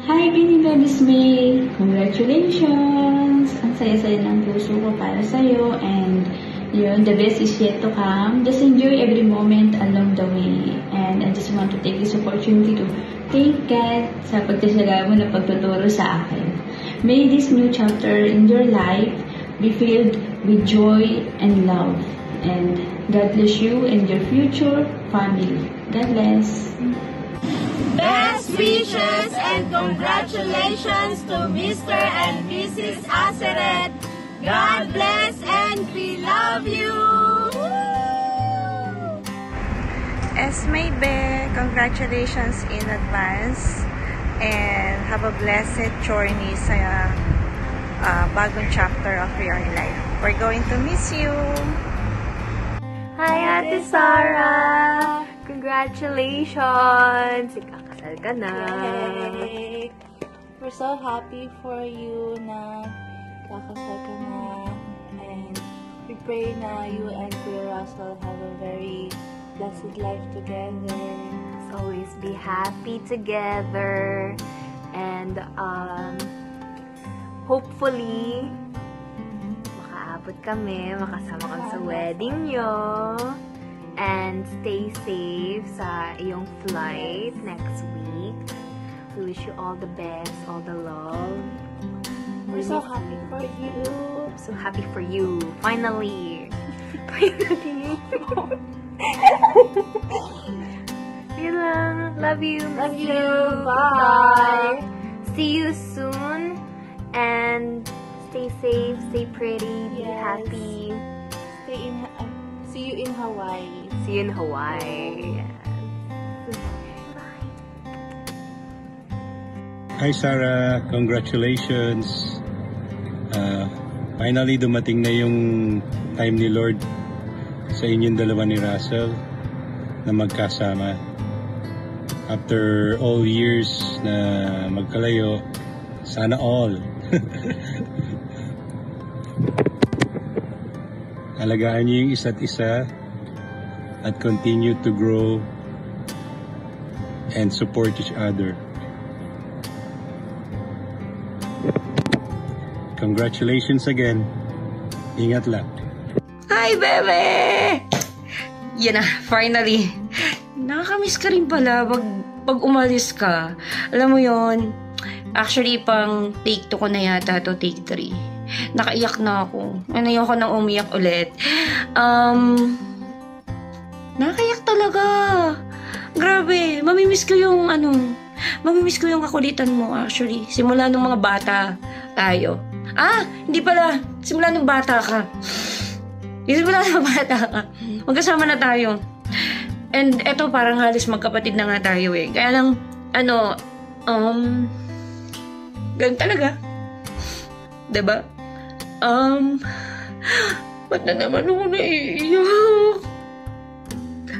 Hi, Bini Babies May! Congratulations! Ang saya-saya ng puso ko para sa'yo and yun, the best is yet to come. Just enjoy every moment along the way. And I just want to take this opportunity to thank God sa pagtyaga mo na pagtuturo sa akin. May this new chapter in your life be filled with joy and love. And God bless you and your future family. God bless. Best wishes and congratulations to Mr. and Mrs. Aseret. God bless and we love you. Esme Be, congratulations in advance and have a blessed journey sa bagong chapter of your life. We're going to miss you. Hi, Ate Sarah! Congratulations! Ikakasal ka na! Yay! We're so happy for you na kakasal ka na. And we pray na you and Kuya Russell have a very blessed life together. Let's always be happy together. And hopefully, makaabot kami, makasama kami sa wedding nyo. And stay safe sa iyong flight next week. We wish you all the best, all the love. We're so happy for you. So happy for you. Finally. Finally. Yun lang. Love you. Love you. Bye. See you soon. And stay safe, stay pretty, be happy. See you in Hawaii. See you in Hawaii. Hi Sarah, congratulations. Finally dumating na yung time ni Lord sa inyong dalawa ni Russell na magkasama. After all years na magkalayo, sana all. Alagaan niyo yung isa't isa at continue to grow and support each other. Congratulations again. Ingat lang. Hi, bebe! Yan na, finally. Nakakamiss ka rin pala pag umalis ka. Alam mo yon. Actually, pang take 2 ko na yata to, take 3. Nakaiyak na ako. Ayoko nang umiyak ulit. Nakaiyak talaga. Grabe, mamimiss ko yung mamimiss ko yung kakulitan mo actually. Simula nung mga bata tayo. Hindi pala. Simula nung bata ka. Simula nung bata ka. Magkasama na tayo. And eto parang halos magkapatid na nga tayo eh. Kaya lang, ganun talaga. Diba? Ba't na naman ako naiiyak?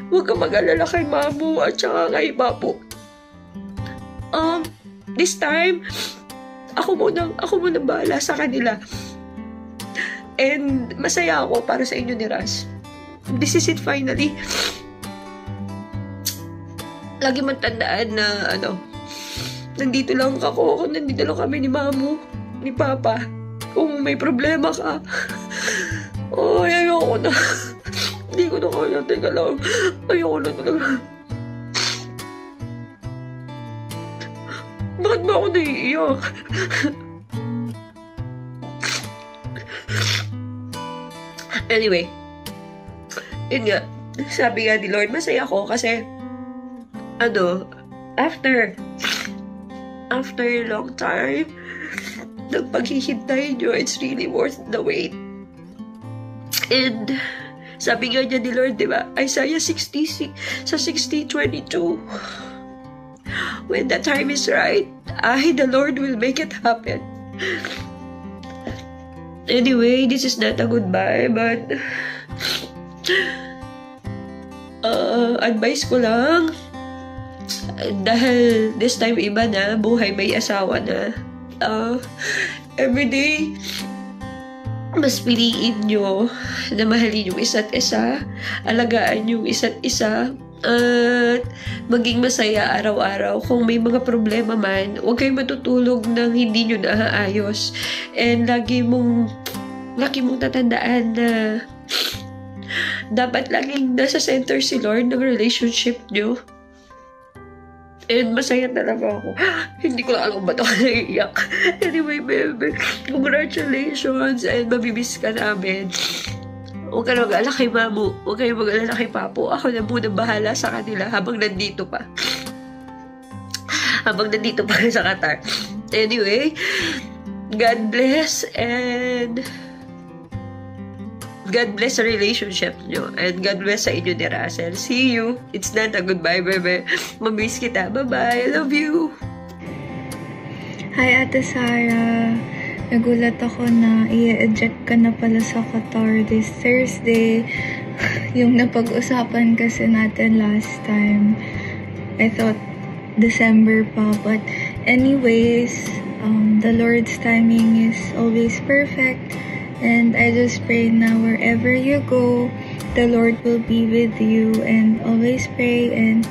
Huwag ka mag-alala kay Mamu at saka kay Papu. This time, ako muna bahala sa kanila. And masaya ako para sa inyo ni Raz. This is it finally. Lagi mong tandaan na nandito lang ako, nandito lang kami ni Mamu, ni Papa. Kung may problema ka. Ayoko na. Hindi ko na kaya. Teka lang. Ayoko na talaga. Bakit ba ako naiiyak? Anyway. Yun nga. Sabi nga ni Lord, masaya ako kasi after a long time, ng paghihintay nyo, it's really worth the wait. And sabi nga niya ni Lord, diba? Isaiah 60, sa 60:22. When the time is right, the Lord will make it happen. Anyway, this is not a goodbye, but advice ko lang, dahil this time iba na, buhay may asawa na. Everyday, mas piliin nyo na mahalin yung isa't isa, alagaan yung isa't isa, At maging masaya araw-araw. Kung may mga problema man, huwag kayong matutulog nang hindi nyo naaayos. And lagi mong tatandaan na dapat laging nasa center si Lord ng relationship nyo. And masaya talaga ako. Hindi ko alam kung ba't ako naiiyak. Anyway, baby, congratulations and mamimiss ka namin. Huwag ka na mag-alala kay Mamu. Huwag kayong mag-alala kay Papo. Ako na muna bahala sa kanila habang nandito pa. Habang nandito pa sa Qatar. Anyway, God bless and God bless sa relationship nyo. And God bless sa inyo ni Russell. See you. It's not a goodbye, baby. Mamiss kita. Bye-bye. I love you. Hi, Ate Sarah. Nagulat ako na i-eject ka na pala sa Qatar this Thursday. Yung napag-usapan kasi natin last time, I thought December pa. But anyways, the Lord's timing is always perfect. And I just pray na wherever you go, the Lord will be with you. And always pray and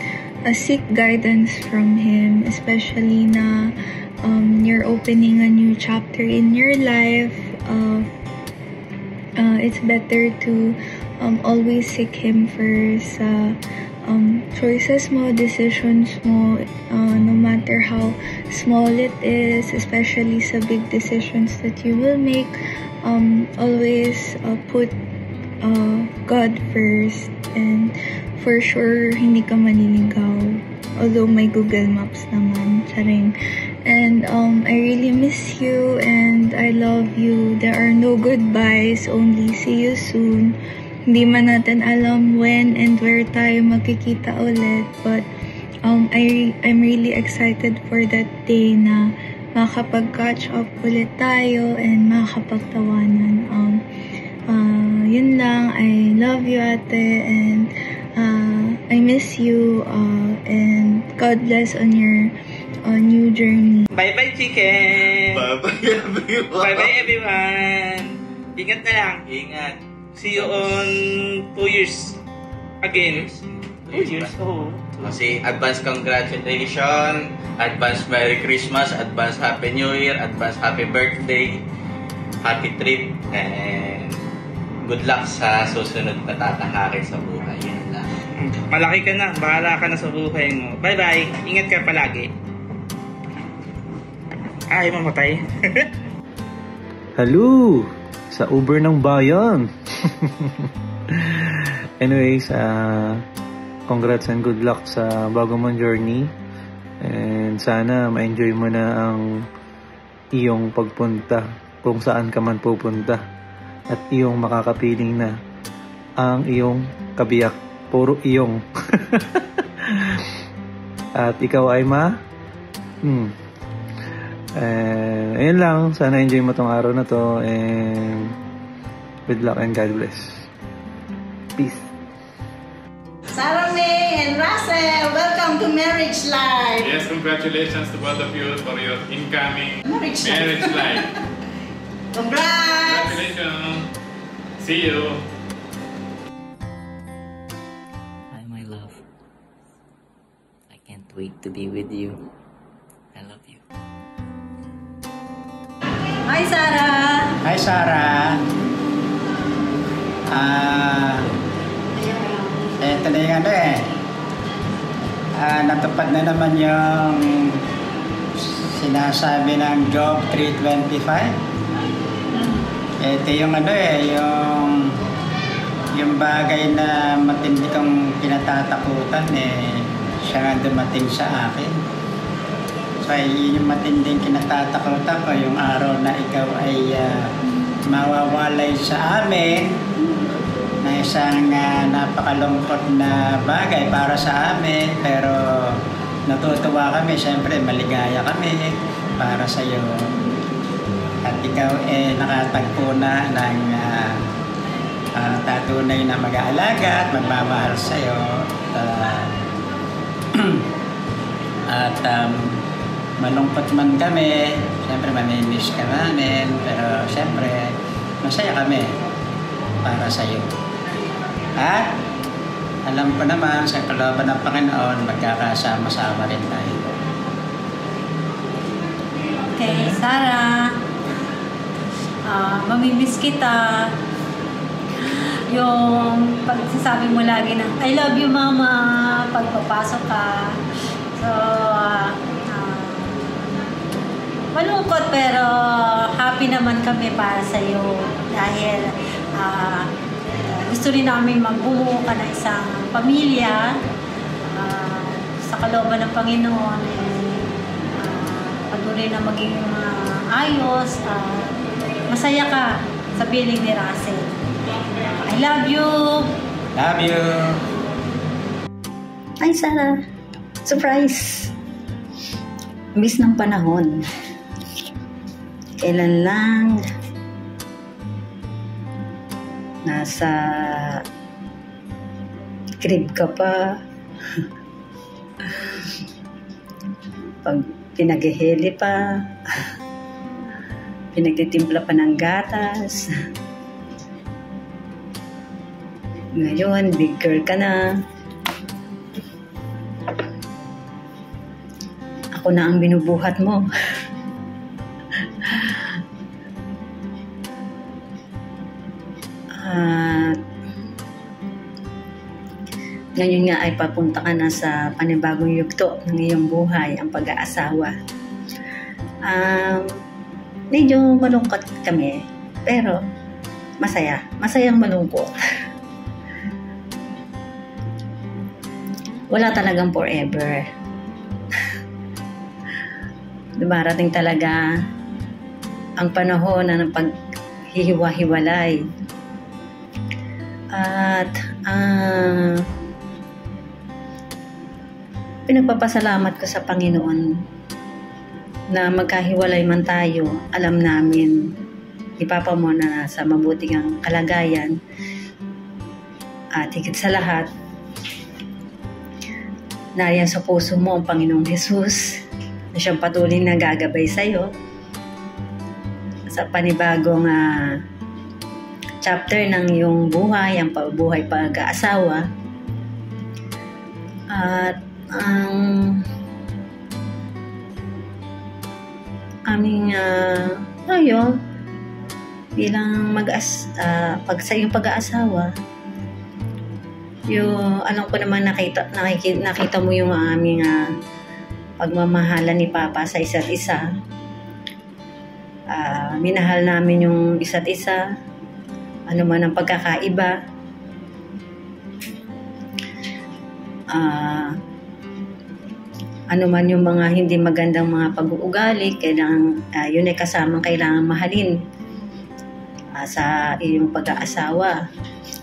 seek guidance from Him. Especially na you're opening a new chapter in your life. It's better to always seek Him first. Choices mo, decisions mo, no matter how small it is, especially sa big decisions that you will make, always put God first, and for sure hindi ka maliligaw. Although may Google Maps naman, charing. And I really miss you and I love you. There are no goodbyes, only see you soon. Hindi man natin alam when and where tayo magkikita ulit, but I'm really excited for that day na makapag-catch up ulit tayo and makapagtawanan. Yun lang. I love you, ate, and I miss you, and God bless on your new journey. Bye-bye, chicken! Bye-bye, everyone! Bye-bye, everyone! Ingat na lang! Ingat! See you on 2 years again. 2 years? Oo. Kasi advance congratulations, advance Merry Christmas, advance Happy New Year, advance Happy Birthday, happy trip, and good luck sa susunod na tatanghakin sa buhay. Yun lang. Malaki ka na, bahala ka na sa buhay mo. Bye-bye! Ingat ka palagi. Ay, mamatay. Hello! Sa Uber ng bayan. Anyways, congrats and good luck sa bago mong journey. And sana ma-enjoy mo na ang iyong pagpunta kung saan ka man pupunta. At iyong makakapiling na ang iyong kabiyak. Puro iyong. At ikaw ay ayun lang, sana enjoy mo tong araw na to, and good luck and God bless. Peace. Sarah May and Russell, welcome to marriage life. Yes, congratulations to both of you for your incoming marriage life. Congrats! Congratulations. See you. Hi, my love. I can't wait to be with you. I love you. Hi, Sarah! Hi, Sarah! Ito na yung natupad na naman yung sinasabi ng Job 3:25. Ito yung yung bagay na matindi kong kinatatakutan, siya nga dumating sa akin. So, yung matinding kinatatakutan ko, yung araw na ikaw ay mawawalay sa amin na isang napakalungkot na bagay para sa amin, pero natutuwa kami, syempre maligaya kami para sa iyo. At ikaw nakatagpo na ng tatunay na mag-aalaga at magmamahal sa iyo. At malungkot man kami, siyempre mamimiss ka namin, pero siyempre masaya kami para sa iyo. At alam ko naman sa kalooban ng Panginoon, magkakasama-sama rin tayo. Okay, Sarah, mamimiss kita. Yung pagsasabi mo lagi ng I love you mama pagpapasok ka. So malungkot pero happy naman kami para sa iyo dahil gusto rin namin magbumuo ka ng isang pamilya sa kalooban ng Panginoon. Patuloy na maging ayos, masaya ka sa piling ni Russell. I love you! Love you! Ay, Sarah! Surprise! Miss ng panahon. Kailan lang nasa crib ka pa. Pag pinaghihili pa. Pinagtitimpla pa ng gatas. Ngayon, big girl ka na. Ako na ang binubuhat mo. At ngayon nga ay papunta ka na sa panibagong yugto ng iyong buhay, ang pag-aasawa. Medyo malungkot kami, pero masaya. Masayang malungkot. Wala talagang forever. Dumarating talaga ang panahon na ng paghihiwa-hiwalay. At pinagpapasalamat ko sa Panginoon na magkahiwalay man tayo, alam namin ipapa mo na sa mabuting kalagayan at higit sa lahat nariyan sa puso mo ang Panginoong Jesus na siyang patuloy na gagabay sa iyo sa panibagong chapter ng iyong buhay, ang buhay pag-aasawa. At ang aming tayo bilang pag sa iyong pag-aasawa, yung alam ko naman nakita mo yung aming pagmamahalan ni Papa sa isa't isa. Minahal namin yung isa't isa, ano man ang pagkakaiba. Ano man yung mga hindi magandang mga pag-uugali, yun ay kasamang kailangan mahalin sa iyong pag-aasawa.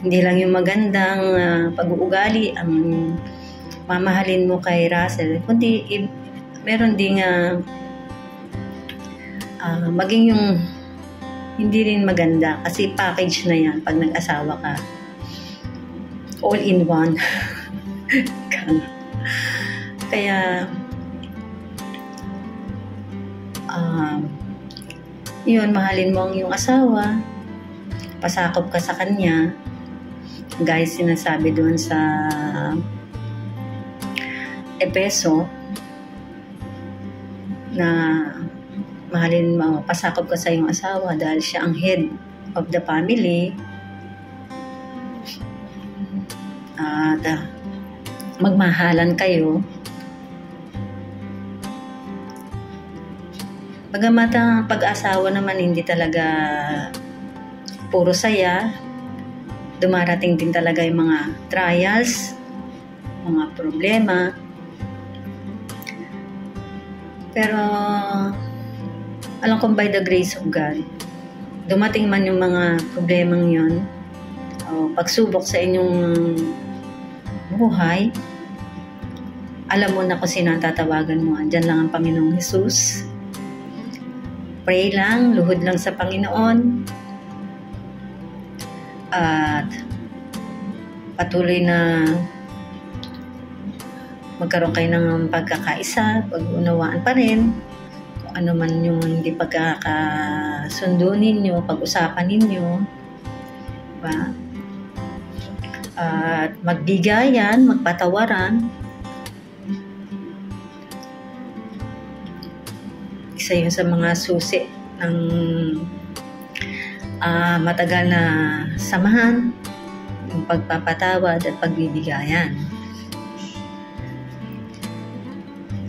Hindi lang yung magandang pag-uugali ang mamahalin mo kay Russell, kundi meron ding maging yung hindi rin maganda kasi package na yan pag nag-asawa ka. All in one. Kaya yun, mahalin mo ang iyong asawa, pasakop ka sa kanya. Guys, sinasabi doon sa Epeso na mahalin mo, pasakop ka sa iyong asawa dahil siya ang head of the family. At magmahalan kayo. Bagamat ang pag-asawa naman hindi talaga puro saya, dumarating din talaga yung mga trials, mga problema. Pero alam kong by the grace of God, dumating man yung mga problemang yun, o pagsubok sa inyong buhay, alam mo na kung sino ang tatawagan mo. Andyan lang ang Panginoong Jesus. Pray lang, luhod lang sa Panginoon. At patuloy na magkaroon kayo ng pagkakaisa, pag-unawaan pa rin. Kung ano man yung hindi pagkakasundo ninyo, pag-usapan ninyo. Diba? At magbigayan, magpatawaran. Isa yun sa mga susi ng matagal na samahan, yung pagpapatawad at pagbibigayan.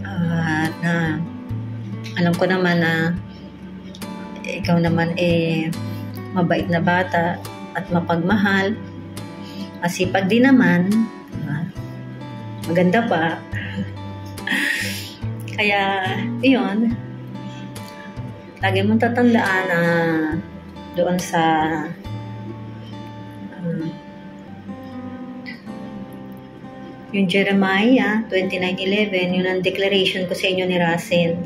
At alam ko naman na ikaw naman mabait na bata at mapagmahal. Masipag din naman. Maganda pa. Kaya, yun. Lagi mong tatandaan na doon sa yung Jeremiah 29:11, yun ang declaration ko sa inyo ni Russell.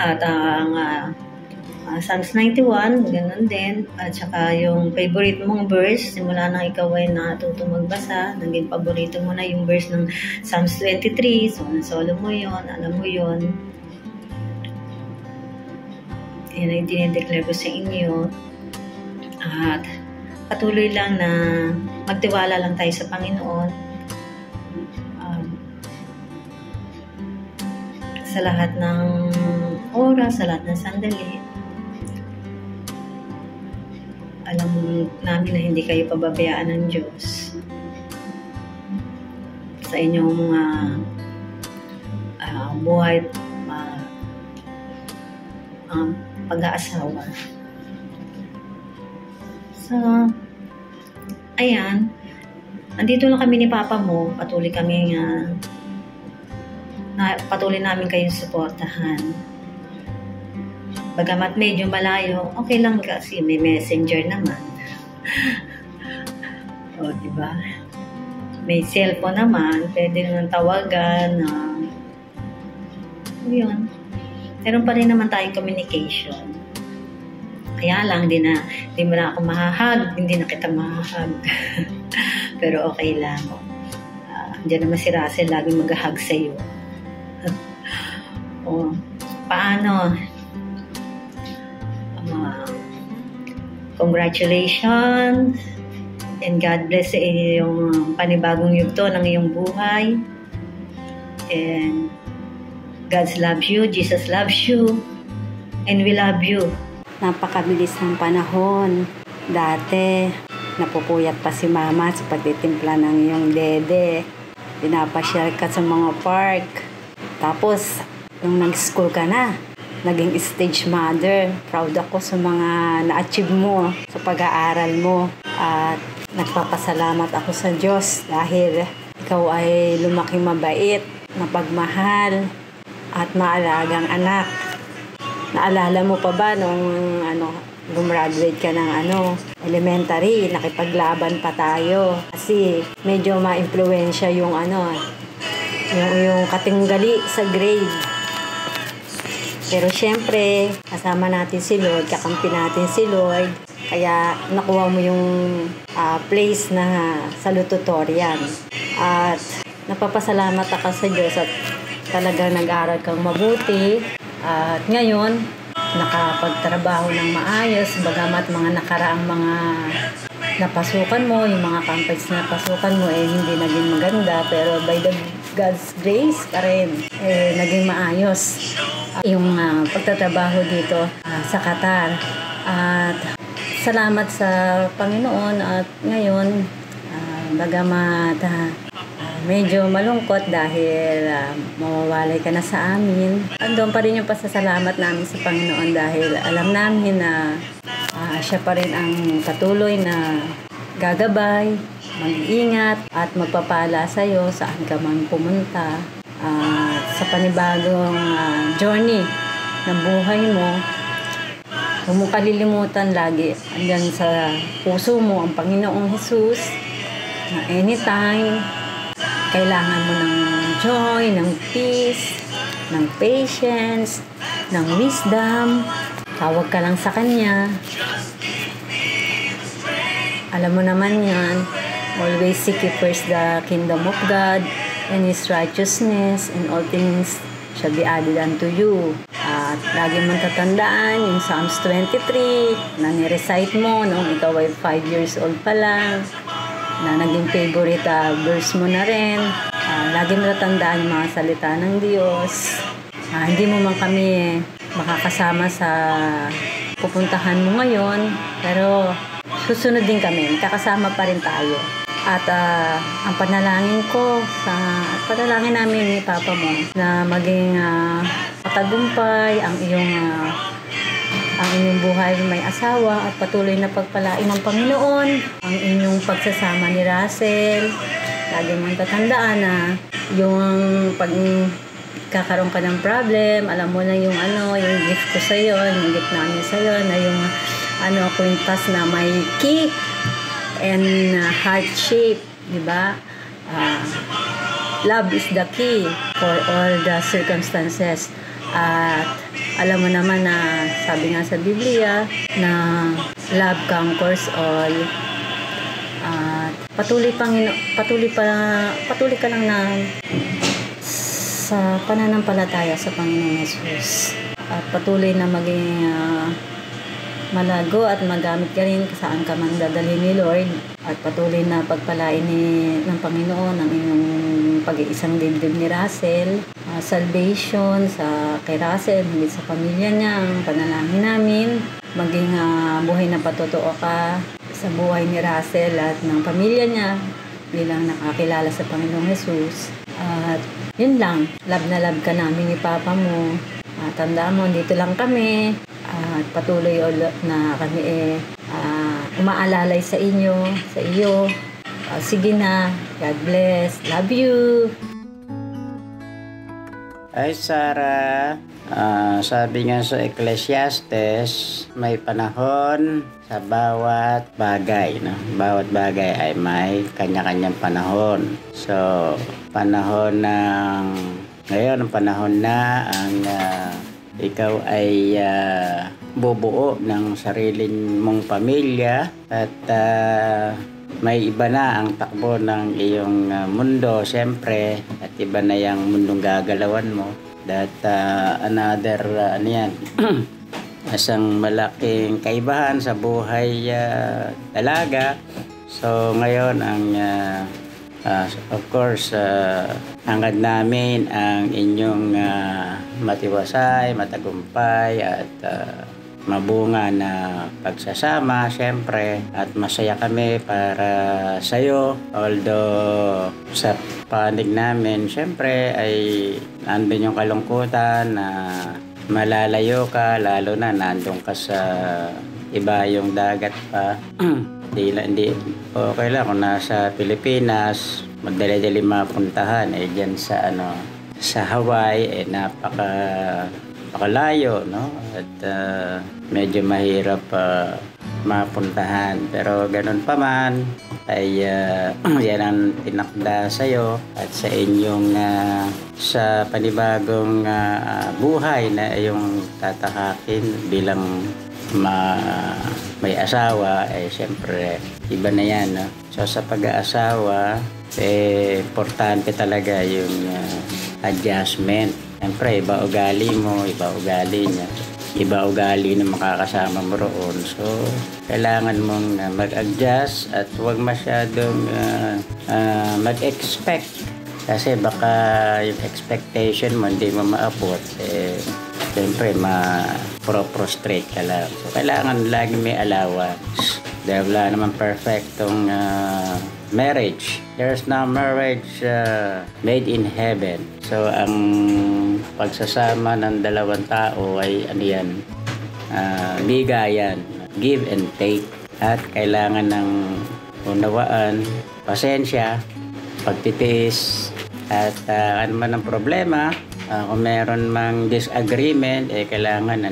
At ang Psalms 91, ganun din. At saka yung favorite mong verse, simula nang ikaw ay natuto magbasa, naging paborito mo na yung verse ng Psalms 23, solo mo yun, alam mo yun. Yan ay dinideclare ko sa inyo. At patuloy lang na magtiwala lang tayo sa Panginoon. Sa lahat ng oras, sa lahat ng sandali. Alam namin na hindi kayo pababayaan ng Diyos sa inyong buhay pag-aasawa. So, ayan, andito lang kami ni Papa mo, patuloy namin kayong suportahan. Bagamat medyo malayo, okay lang kasi may messenger naman. O, diba? May cellphone naman, pwede naman tawagan. Yun. Meron pa rin naman tayong communication. Kaya lang, hindi mo na ako mahahag, hindi na kita mahahag. Pero okay lang. Diyan naman si Russell laging mag-hug sa'yo. O, paano? Congratulations and God bless sa iyong panibagong yugto ng iyong buhay. And God loves you, Jesus loves you, and we love you. Napakabilis ng panahon. Dati, napupuyat pa si Mama sa pagtitimpla ng iyong dede. Pinapasyal ka sa mga park. Tapos, nung nag-school ka na, naging stage mother. Proud ako sa mga na-achieve mo sa pag-aaral mo. At nagpapasalamat ako sa Diyos dahil ikaw ay lumaking mabait, mapagmahal, at maalagang anak. Naalala mo pa ba nung gumraduate ka ng elementary, nakipaglaban pa tayo. Kasi medyo ma-impluwensya yung yung katinggali sa grade. Pero syempre, kasama natin si Lord, kakampi natin si Lord, kaya nakuha mo yung place na salutatorian. At napapasalamat ako sa Diyos at talagang nag-aral kang mabuti. At ngayon, nakapagtrabaho ng maayos, bagamat mga nakaraang mga napasukan mo, yung mga campus na napasukan mo, hindi naging maganda, pero by the God's grace pa rin, naging maayos yung pagtatrabaho dito sa Qatar. At salamat sa Panginoon at ngayon, bagamat medyo malungkot dahil mawawalay ka na sa amin, andun pa rin yung pasasalamat namin sa Panginoon dahil alam namin na siya pa rin ang patuloy na gagabay, mag-iingat at magpapala sa iyo saan ka man pumunta. Sa panibagong journey ng buhay mo, huwag mong kalilimutan lagi andyan sa puso mo ang Panginoong Jesus na anytime kailangan mo ng joy, ng peace, ng patience, ng wisdom, tawag ka lang sa Kanya. Alam mo naman yan, always seek ye first the kingdom of God and His righteousness, and all things shall be added unto you. At lagi mong tatandaan yung Psalms 23 na ni-recite mo nung ikaw ay 5 years old pa lang, na naging favorite verse mo na rin. Lagi mo tatandaan yung mga salita ng Diyos. Hindi mo man kami makakasama sa pupuntahan mo ngayon, pero susunod din kami, kakasama pa rin tayo. At ang panalangin ko panalangin namin ni Papa mo na maging matagumpay ang iyong buhay may asawa at patuloy na pagpalain ng Panginoon ang inyong pagsasama ni Russell. Lagi mong tatandaan na yung pag kakaroon ka ng problem, alam mo na yung gift ko sa'yo, yung gift namin sa'yo, na yung kwintas na may key and heart shape, di ba? Love is the key for all the circumstances. At alam mo naman na sabi nga sa Biblia na love conquers all. At patuloy ka lang na sa pananampalataya sa Panginoon Jesus. At patuloy na maging malago at magamit ka rin saan ka man dadalhin ni Lord, at patuloy na pagpalain ng Panginoon ang inyong pag-iisang dibdib ni Russell. Salvation kay Russell, hindi sa pamilya niya, ang panalangin namin. Maging buhay na patotoo ka sa buhay ni Russell at ng pamilya niya bilang nakakilala sa Panginoong Jesus. At yun lang, love na love ka namin ni Papa mo. Tandaan mo, dito lang kami. At patuloy na kami umaalalay sa iyo. Sige na. God bless. Love you. Ay, Sarah, sabi nga sa Ecclesiastes, may panahon sa bawat bagay. No? Bawat bagay ay may kanya-kanyang panahon. So, panahon ngayon, ang panahon na ang ikaw ay bubuo ng sariling mong pamilya at may iba na ang takbo ng iyong mundo, siyempre, at iba na yung mundong gagalawan mo. That another isang malaking kaibahan sa buhay dalaga. So ngayon ang of course hangad namin ang inyong matiwasay, matagumpay at mabunga na pagsasama, syempre, at masaya kami para sa'yo. Although sa panig namin, syempre, ay nandun yung kalungkutan na malalayo ka, lalo na nandun ka sa iba yung dagat pa. Hindi okay lang kung nasa Pilipinas, madali-dali mapuntahan dyan sa sa Hawaii, napakalayo, no? At medyo mahirap mapuntahan, pero ganun pa man ay yan ang tinakda sa'yo at sa inyong sa panibagong buhay na iyong tatahakin bilang may asawa. Siyempre iba na yan, no? So sa pag-aasawa importante talaga yung adjustment. Siyempre, iba ugali mo, iba ugali niya, iba ugali na makakasama mo roon. So, kailangan mong mag-adjust at huwag masyadong mag-expect. Kasi baka yung expectation mo hindi mo maabot. Siyempre, ma-prostrate ka lang. So, kailangan lagi may allowance. Dahil wala naman perfectong marriage. There's no marriage made in heaven. So, ang pagsasama ng dalawang tao ay bigayan, give and take. At kailangan ng unawaan, pasensya, pagtitiis, at ano man ang problema, kung meron mang disagreement, kailangan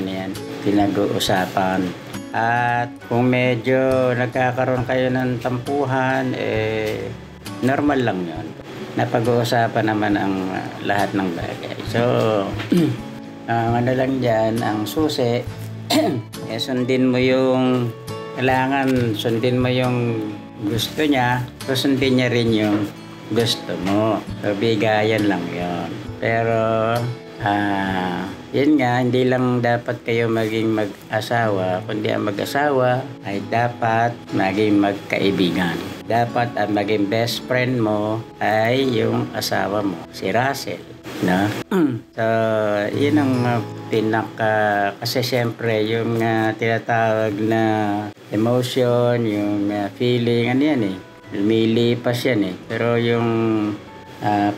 pinag-uusapan. At kung medyo nagkakaroon kayo ng tampuhan, normal lang yun. Napag-uusapan naman ang lahat ng bagay. So, ano lang dyan, ang susi, sundin mo yung gusto niya, susundin niya rin yung gusto mo. So, bigayan lang yun. Pero, Yun nga, hindi lang dapat kayo maging mag-asawa, kundi ang mag-asawa ay dapat maging magkaibigan. Dapat ang maging best friend mo ay yung asawa mo, si Russell. No? So, yun ang kasi siyempre yung tinatawag na emotion, yung feeling, ano yan lumilipas yan Pero yung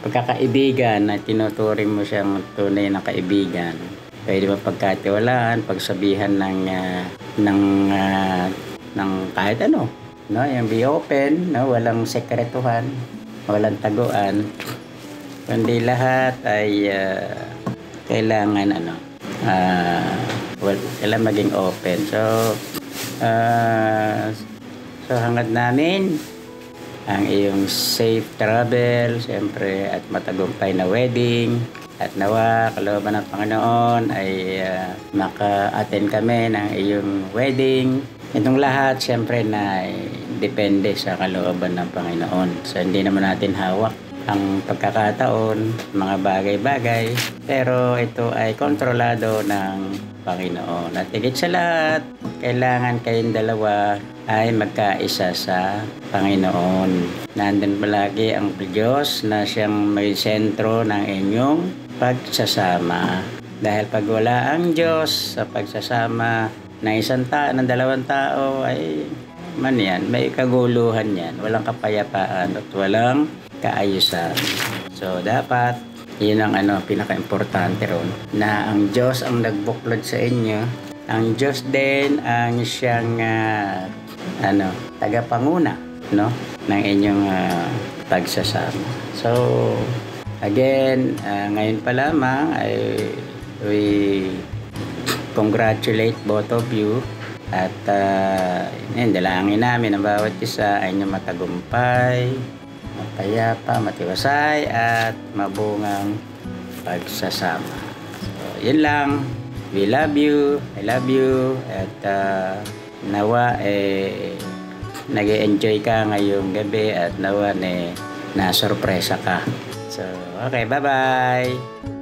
pagkakaibigan na tinuturing mo siyang tunay na kaibigan, pwede mo pagkatiwalaan, pagsabihan ng kahit ano, no? Yung be open, no? Walang sekretuhan, walang taguan, kundi lahat ay kailangan kailangan maging open. So hangad namin ang iyong safe travel, siyempre, at matagumpay na wedding. At nawa, kalooban ng Panginoon ay maka-attend kami ng iyong wedding. Itong lahat, siyempre, na depende sa kalooban ng Panginoon. So, hindi naman natin hawak ang pagkakataon, mga bagay-bagay. Pero ito ay kontrolado ng Panginoon. At higit sa lahat, kailangan kayong dalawa ay magkaisa sa Panginoon. Nandun palagi ang Diyos na siyang may sentro ng inyong pagsasama. Dahil pag wala ang Diyos sa pagsasama ng isang tao, ng dalawang tao, ay may kaguluhan yan. Walang kapayapaan at walang kaayusan. So, dapat yun ang pinaka-importante ron, na ang Diyos ang nagbuklod sa inyo. Ang Diyos din ang siyang tagapanguna, no, ng inyong pagsasama. So, again, ngayon pa lamang we congratulate both of you. At dalangin namin ang bawat isa ay matagumpay, mapayapa, matiwasay, at mabungang pagsasama. So, yun lang. We love you. I love you. At nawa nag-enjoy ka ngayong gabi, at nawa na sorpresa ka. So, okay, bye-bye.